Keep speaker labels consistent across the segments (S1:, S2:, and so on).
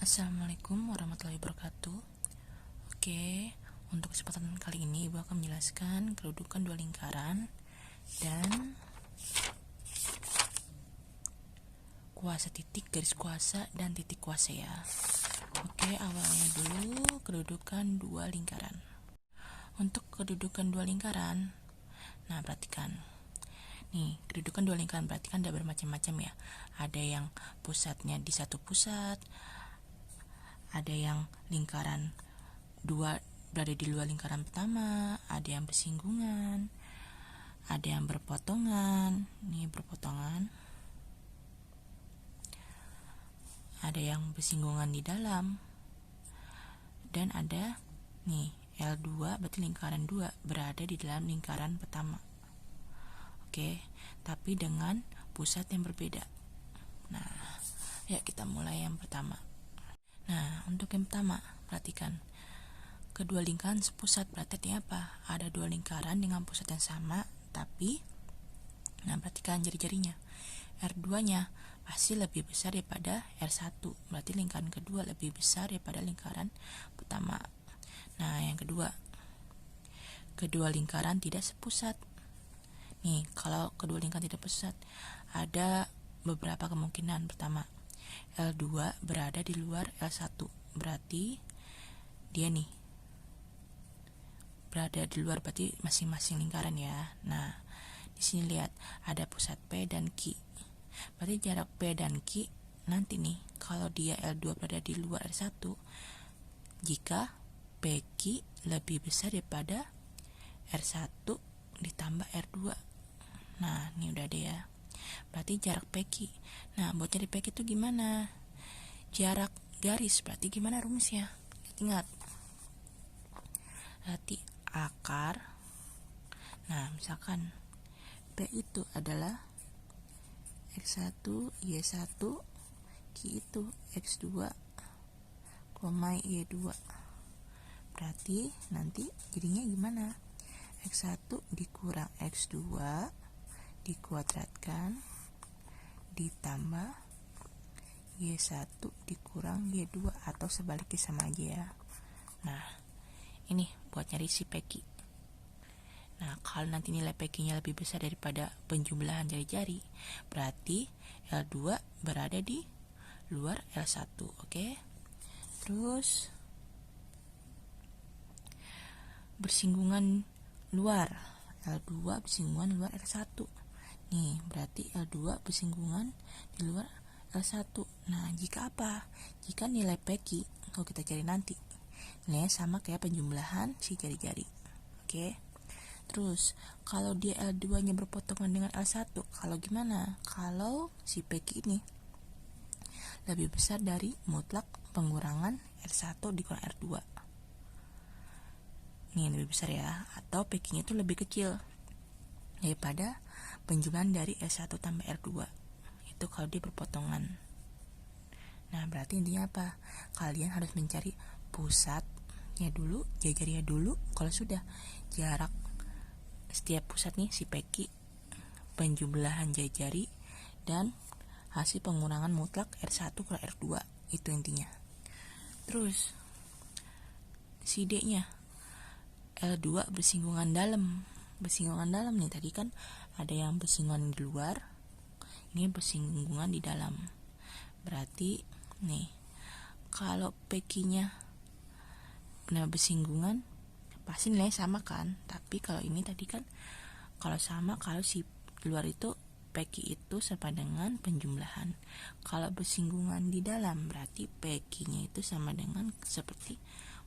S1: Assalamualaikum warahmatullahi wabarakatuh. Oke, untuk kesempatan kali ini Ibu akan menjelaskan kedudukan dua lingkaran dan kuasa titik, garis kuasa, dan titik kuasa ya. Oke, awalnya dulu kedudukan dua lingkaran. Untuk kedudukan dua lingkaran, nah perhatikan. Nih, kedudukan dua lingkaran berarti kan ada bermacam-macam ya. Ada yang pusatnya di satu pusat, ada yang lingkaran dua berada di luar lingkaran pertama, ada yang bersinggungan, ada yang berpotongan, nih berpotongan, ada yang bersinggungan di dalam, dan ada nih L2 berarti lingkaran 2 berada di dalam lingkaran pertama. Oke, tapi dengan pusat yang berbeda. Nah, ya kita mulai yang pertama. Nah, untuk yang pertama, perhatikan. Kedua lingkaran sepusat berarti artinya apa? Ada dua lingkaran dengan pusat yang sama, tapi nah perhatikan jari-jarinya. R2-nya pasti lebih besar daripada R1. Berarti lingkaran kedua lebih besar daripada lingkaran pertama. Nah, yang kedua. Kedua lingkaran tidak sepusat. Nih, kalau kedua lingkaran tidak sepusat, ada beberapa kemungkinan. Pertama, L2 berada di luar L1, berarti dia nih berada di luar, berarti masing-masing lingkaran ya. Nah, di sini lihat ada pusat P dan Q. Berarti jarak P dan Q nanti nih kalau dia L2 berada di luar L1 jika PQ lebih besar daripada R1 ditambah R2. Nah, ini udah ada ya. Berarti jarak PQ. Nah, buat cari PQ itu gimana? Jarak garis, berarti gimana rumusnya? Ingat. Berarti akar. Nah, misalkan P itu adalah X1, Y1, Q itu X2, Y2. Berarti nanti jadinya gimana? X1 dikurang X2 dikuadratkan ditambah Y1 dikurang Y2 atau sebaliknya sama aja ya. Nah, ini buat nyari si PQ. Nah, kalau nanti nilai PQ-nya lebih besar daripada penjumlahan jari-jari, berarti L2 berada di luar L1, oke? Terus bersinggungan luar, L2 bersinggungan luar L1. Nih, berarti L2 bersinggungan di luar L1. Nah, jika apa? Jika nilai PQ, kalau kita cari nanti, nilainya sama kayak penjumlahan si jari-jari. Oke. Terus, kalau dia L2-nya berpotongan dengan L1, kalau gimana? Kalau si PQ ini lebih besar dari mutlak pengurangan R1 dikurang R2. Ini lebih besar ya, atau PQ-nya itu lebih kecil daripada penjumlahan dari R1 tambah R2. Itu kalau dia berpotongan. Nah, berarti intinya apa? Kalian harus mencari pusatnya dulu, jari-jarinya dulu. Kalau sudah jarak setiap pusat nih si PQ, penjumlahan jari-jari, dan hasil pengurangan mutlak R1 ke R2, itu intinya. Terus si D-nya L2 bersinggungan dalam. Bersinggungan dalam nih, tadi kan ada yang bersinggungan di luar, ini bersinggungan di dalam. Berarti nih kalau PQ-nya benar bersinggungan pasti nilainya sama kan. Tapi kalau ini tadi kan kalau sama, kalau si luar itu PQ itu sama dengan penjumlahan. Kalau bersinggungan di dalam berarti PQ-nya itu sama dengan seperti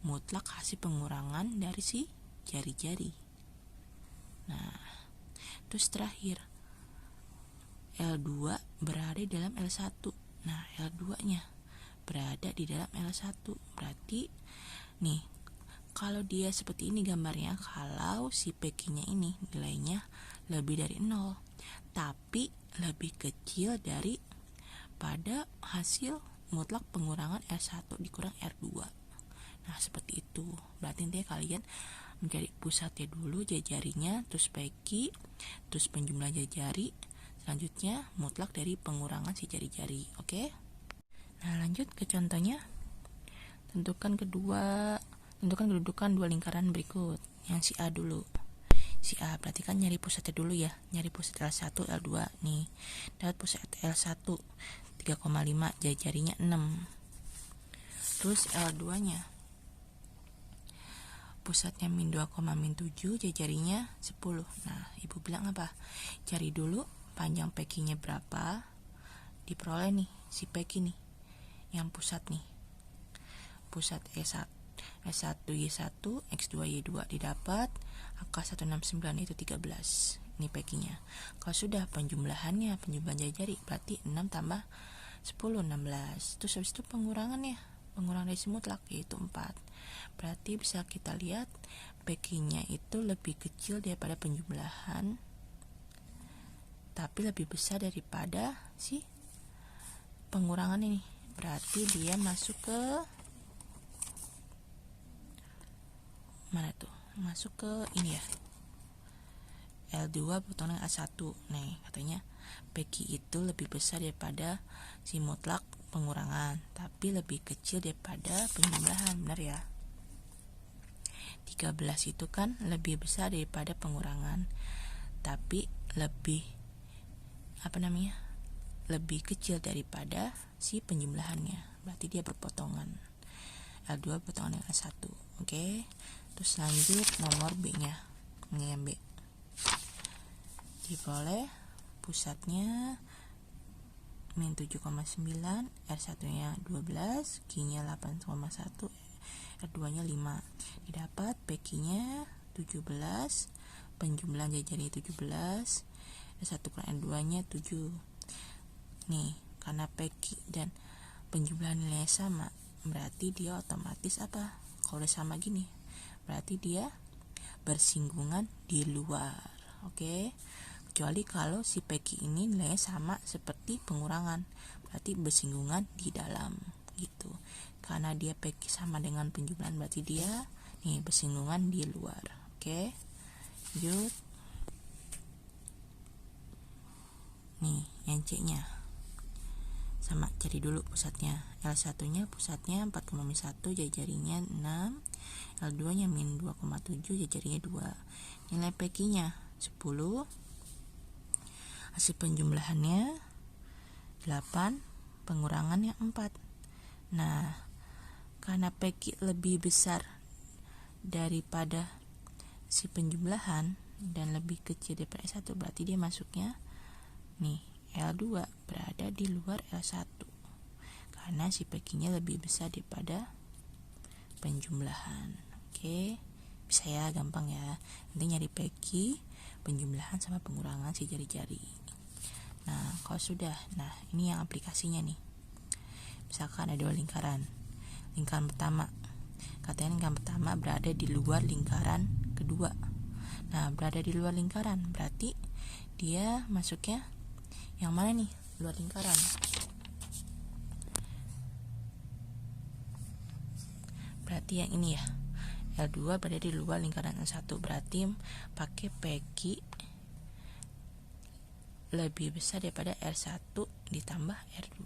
S1: mutlak hasil pengurangan dari si jari-jari. Nah, terus terakhir L2 berada di dalam L1. Nah, L2-nya berada di dalam L1. Berarti nih, kalau dia seperti ini gambarnya, kalau si PQ-nya ini nilainya lebih dari 0, tapi lebih kecil dari pada hasil mutlak pengurangan R1 dikurang R2. Nah, seperti itu. Berarti intinya kalian mencari pusatnya dulu, jari-jarinya, terus PQ, terus penjumlah jari-jari, selanjutnya mutlak dari pengurangan si jari-jari. Oke? Nah, lanjut ke contohnya. Tentukan kedudukan dua lingkaran berikut. Yang si A dulu. Si A berarti kan nyari pusatnya dulu ya. Nyari pusat L1, L2 nih. Dapat pusat L1 3,5, jari-jarinya 6. Terus L2-nya pusatnya min 2,7, jari-jarinya 10. Nah, ibu bilang apa? Cari dulu panjang PQ-nya berapa. Diperoleh nih si PQ nih. Yang pusat nih. Pusat S1 Y1 X2 Y2 didapat angka 169 itu 13. Ini PQ-nya. Kalau sudah penjumlahan jari-jari berarti 6 tambah 10 16. Terus habis itu pengurangan dari si mutlak yaitu 4. Berarti bisa kita lihat PQ-nya itu lebih kecil daripada penjumlahan tapi lebih besar daripada si pengurangan ini. Berarti dia masuk ke mana tuh? Masuk ke ini ya. L2 berpotongan dengan A1. Nih, katanya PQ itu lebih besar daripada si mutlak pengurangan, tapi lebih kecil daripada penjumlahan. Benar ya? 13 itu kan lebih besar daripada pengurangan, tapi lebih lebih kecil daripada si penjumlahannya. Berarti dia berpotongan. L2 berpotongan dengan A1. Oke. Terus lanjut nomor B-nya. Ini yang B. Diperoleh pusatnya min 7,9, R1-nya 12, Q-nya 8,1, R2-nya 5. Didapat PQ-nya 17, penjumlahan jari-jari 17, R1 kurang R2-nya 7. Nih, karena PQ dan penjumlahan nilainya sama, berarti dia otomatis apa? Kalau udah sama gini, berarti dia bersinggungan di luar. Oke. Kecuali kalau si PQ ini nilainya sama seperti pengurangan, berarti bersinggungan di dalam gitu. Karena dia PQ sama dengan penjumlahan, berarti dia nih bersinggungan di luar. Oke. Lanjut. Nih, yang C-nya. Sama, cari dulu pusatnya. L1-nya pusatnya 4,1, jari-jarinya 6. L2-nya min 2,7, jari-jarinya 2. Nilai PQ-nya 10. Hasil penjumlahannya 8, pengurangannya 4. Nah, karena PQ lebih besar daripada si penjumlahan dan lebih kecil daripada S1, berarti dia masuknya nih L2 berada di luar L1 karena si PQ-nya lebih besar daripada penjumlahan. Oke, bisa ya, gampang ya. Nanti nyari PQ, penjumlahan sama pengurangan si jari-jari. Nah, kalau sudah, ini yang aplikasinya nih. Misalkan ada dua lingkaran. Lingkaran pertama, katanya lingkaran pertama berada di luar lingkaran kedua. Nah, berada di luar lingkaran berarti dia masuknya yang mana nih? Luar lingkaran. Berarti yang ini ya. L2 berada di luar lingkaran L1, berarti pakai PQ lebih besar daripada R1 ditambah R2.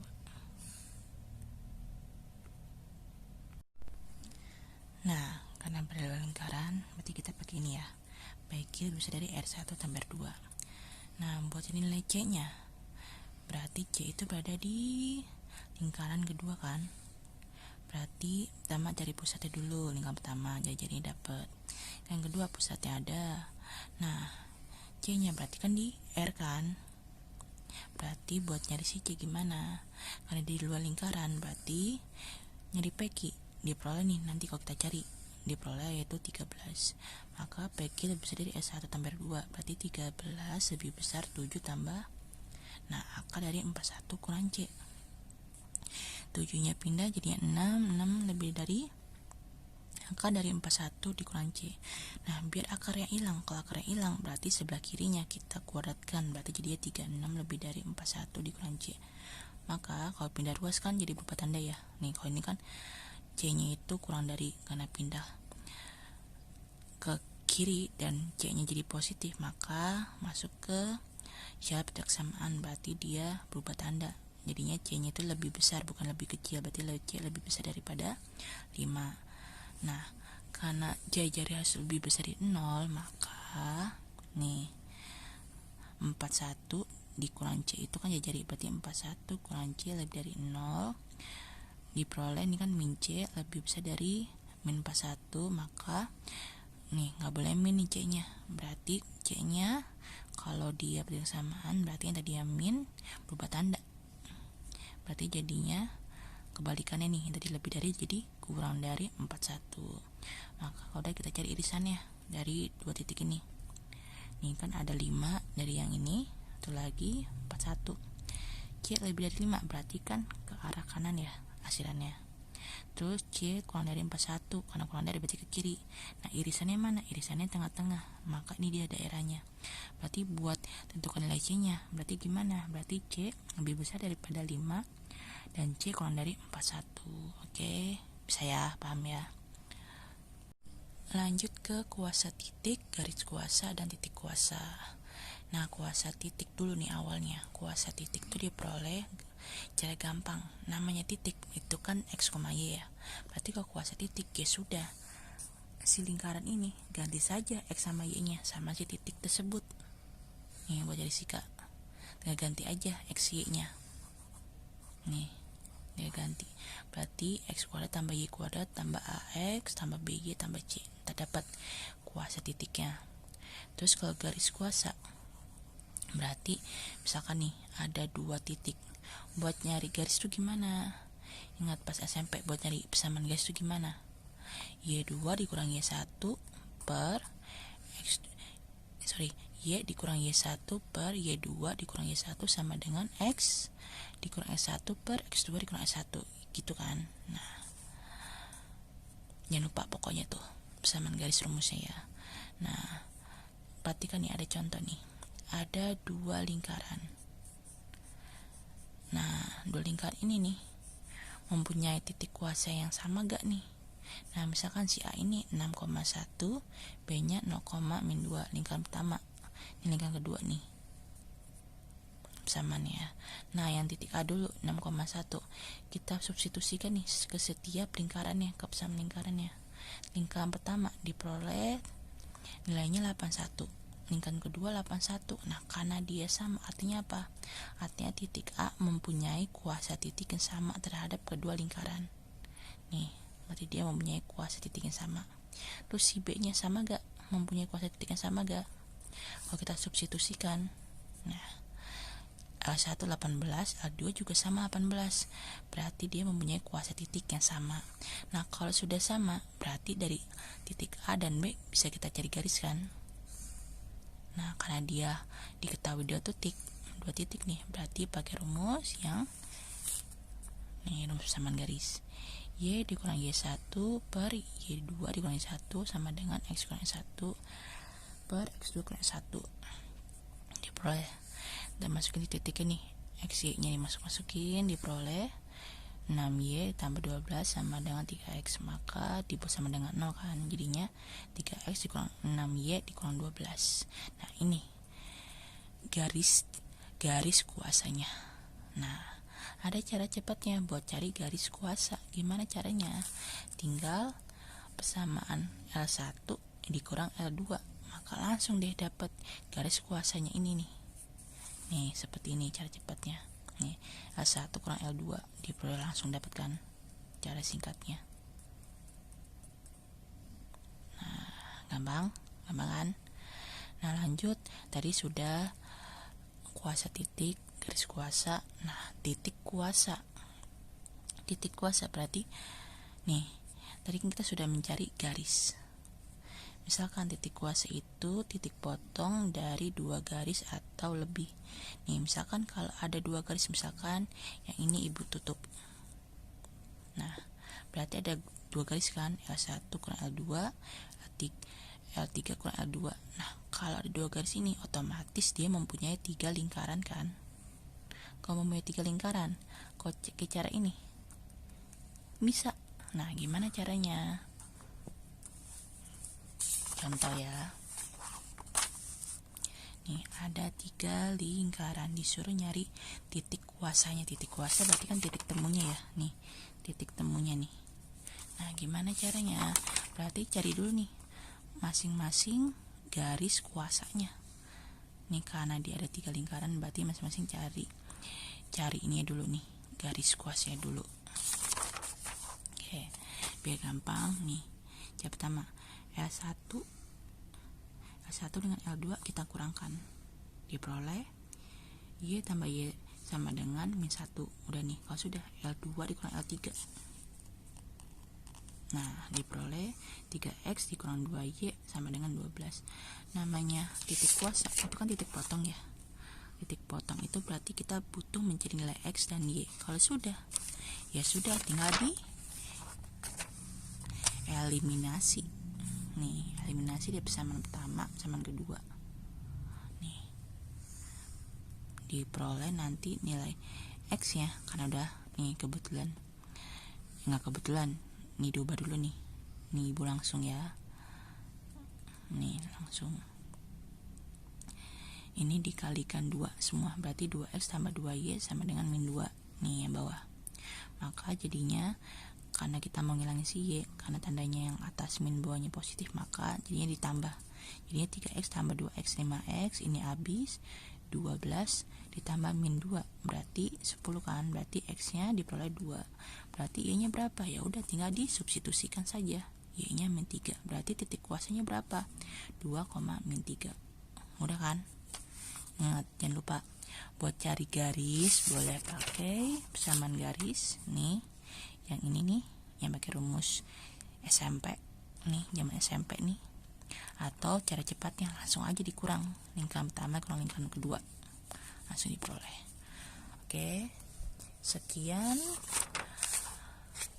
S1: Nah, karena berada di luar lingkaran, berarti kita pakai ini ya. PQ lebih besar dari R1 tambah R2. Nah, buat ini nilai C-nya. Berarti C itu berada di lingkaran kedua kan. Berarti pertama cari pusatnya dulu, lingkaran pertama jari-jarinya dapat. Yang kedua pusatnya ada. Nah, C-nya berarti kan di R kan. Berarti buat nyari si C gimana? Karena di luar lingkaran, berarti nyari PQ diperoleh nih, nanti kalau kita cari diperoleh yaitu 13. Maka PQ lebih besar dari S1 tambah R2, berarti 13 lebih besar 7 tambah, nah akar dari 41 kurang C. 7-nya pindah jadinya 6, 6 lebih dari akar dari 41 dikurang C. Nah, biar akarnya hilang, kalau akarnya hilang berarti sebelah kirinya kita kuadratkan, berarti jadinya 36 lebih dari 41 dikurang C. Maka kalau pindah ruas kan jadi berupa tanda ya. Nih, kalau ini kan C-nya itu kurang dari, karena pindah ke kiri dan C-nya jadi positif, maka masuk ke syarat persamaan, berarti dia berubah tanda. jadinya C-nya itu lebih besar, bukan lebih kecil, berarti C lebih besar daripada 5. Nah, karena jari hasil lebih besar dari 0, maka nih 41 dikurang C itu kan jari, berarti 41 kurang C lebih dari 0 diperoleh ini kan min C lebih besar dari min 41, maka nih nggak boleh min nih C nya, berarti C nya kalau dia bersamaan berarti yang tadi min berubah tanda, berarti jadinya kebalikannya nih, tadi lebih dari jadi kurang dari 41. Maka kalau udah kita cari irisannya dari dua titik ini. Ini kan ada 5 dari yang ini, satu lagi 41. C lebih dari 5 berarti kan ke arah kanan ya hasilannya. Terus C kurang dari 41, karena kurang dari berarti ke kiri. Nah, irisannya mana? Irisannya tengah-tengah. Maka ini dia daerahnya. Berarti buat tentukan nilai C-nya, berarti gimana? Berarti C lebih besar daripada 5 dan C kurang dari 41. Oke, bisa ya, paham ya? Lanjut ke kuasa titik, garis kuasa, dan titik kuasa. Nah, kuasa titik dulu nih awalnya. Kuasa titik itu diperoleh cara gampang. Namanya titik itu kan X, Y ya. Berarti kalau kuasa titik ya sudah, si lingkaran ini ganti saja X sama Y nya sama si titik tersebut. Nih buat jadi sika, tinggal ganti aja X Y nya. Nih dia ganti, berarti X kuadrat tambah Y kuadrat tambah AX tambah BY tambah C, terdapat kuasa titiknya. Terus kalau garis kuasa, berarti misalkan nih ada 2 titik, buat nyari garis itu gimana? Ingat pas SMP buat nyari persamaan garis itu gimana? Y2 dikurang Y1 per Y dikurang Y1 per Y2 dikurang Y1 sama dengan X dikurang S1 per X2 dikurang S1, gitu kan. Nah, jangan lupa pokoknya tuh persamaan garis rumusnya ya. Nah, perhatikan nih ada contoh nih, ada 2 lingkaran. Nah, 2 lingkaran ini nih mempunyai titik kuasa yang sama gak nih? Nah, misalkan si A ini 6,1, B nya 0,-2, lingkaran pertama. Ini lingkaran kedua nih persamaannya ya. Nah, yang titik A dulu 6,1 kita substitusikan nih ke setiap lingkarannya, ke persamaan lingkarannya. Lingkaran pertama diperoleh nilainya 81, lingkaran kedua 81. Nah, karena dia sama artinya apa? Artinya titik A mempunyai kuasa titik yang sama terhadap kedua lingkaran. Nih, berarti dia mempunyai kuasa titik yang sama. Terus si B nya sama gak? Mempunyai kuasa titik yang sama gak? Kalau kita substitusikan, nah L1 18, L2 juga sama 18, berarti dia mempunyai kuasa titik yang sama. Nah, kalau sudah sama, berarti dari titik A dan B bisa kita cari garis kan. Nah, karena dia diketahui dua titik nih, berarti pakai rumus yang nih, rumus persamaan garis. Y dikurang Y1 per Y2 dikurang Y1 sama dengan X dikurang Y1 per X2 dikurang Y1. Diperoleh, dan masukin di titik ini, X Y nya dimasukin, diperoleh 6Y tambah 12 sama dengan 3X, maka dibuat sama dengan 0 kan, jadinya 3X dikurang 6Y dikurang 12. Nah, ini garis kuasanya. Nah, ada cara cepatnya buat cari garis kuasa. Gimana caranya? Tinggal persamaan L1 dikurang L2, maka langsung deh dapat garis kuasanya ini nih. Nih, seperti ini cara cepatnya. Nih, L1 kurang L2 diperoleh, langsung dapatkan cara singkatnya. Nah, gampang kan? Nah, lanjut, tadi sudah kuasa titik, garis kuasa. Nah, titik kuasa berarti nih, tadi kita sudah mencari garis. Misalkan titik kuasa itu titik potong dari 2 garis atau lebih. Nih, misalkan kalau ada 2 garis, misalkan yang ini ibu tutup. Nah, berarti ada 2 garis kan, L1 kurang L2, L3 kurang L2. Nah, kalau ada 2 garis ini, otomatis dia mempunyai 3 lingkaran kan. Kalau mempunyai 3 lingkaran, kok cek cara ini bisa. Nah, gimana caranya? Contoh ya. Nih ada 3 lingkaran, disuruh nyari titik kuasanya. Titik kuasa berarti kan titik temunya ya. Nih titik temunya nih. Nah gimana caranya? Berarti cari dulu nih masing-masing garis kuasanya. Nih karena dia ada 3 lingkaran, berarti masing-masing cari ini dulu nih, garis kuasanya dulu. Oke, biar gampang nih. Yang pertama L1 dengan L2 kita kurangkan, diperoleh Y tambah Y sama dengan min 1. Udah nih, kalau sudah L2 dikurang L3, nah diperoleh 3X dikurang 2Y sama dengan 12. Namanya titik kuasa itu kan titik potong ya. Titik potong itu berarti kita butuh mencari nilai X dan Y. Kalau sudah, ya sudah, tinggal di eliminasi. Nih, eliminasi dari persamaan pertama persamaan kedua. Nih, diperoleh nanti nilai X ya, karena udah nih kebetulan. Nggak kebetulan, nih diubah dulu nih. Nih ibu langsung ya. Nih langsung. Ini dikalikan 2 semua, berarti 2X tambah 2Y sama dengan min 2. Nih yang bawah. Maka jadinya karena kita mau ngilangin si Y, karena tandanya yang atas min bawahnya positif, maka jadinya ditambah. Jadinya 3X tambah 2X 5X, ini habis 12 ditambah min 2 berarti 10 kan, berarti X nya diperoleh 2. Berarti Y nya berapa? Ya udah tinggal disubstitusikan saja. Y nya min 3, berarti titik kuasanya berapa? 2, min 3. Mudah kan? Ingat, jangan lupa buat cari garis boleh pakai persamaan garis nih. Yang ini nih yang pakai rumus SMP nih, zaman SMP nih. Atau cara cepatnya langsung aja dikurang lingkaran pertama kurang lingkaran kedua, langsung diperoleh. Oke, sekian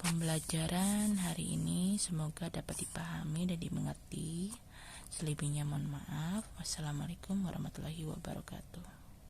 S1: pembelajaran hari ini, semoga dapat dipahami dan dimengerti. Selebihnya mohon maaf. Wassalamualaikum warahmatullahi wabarakatuh.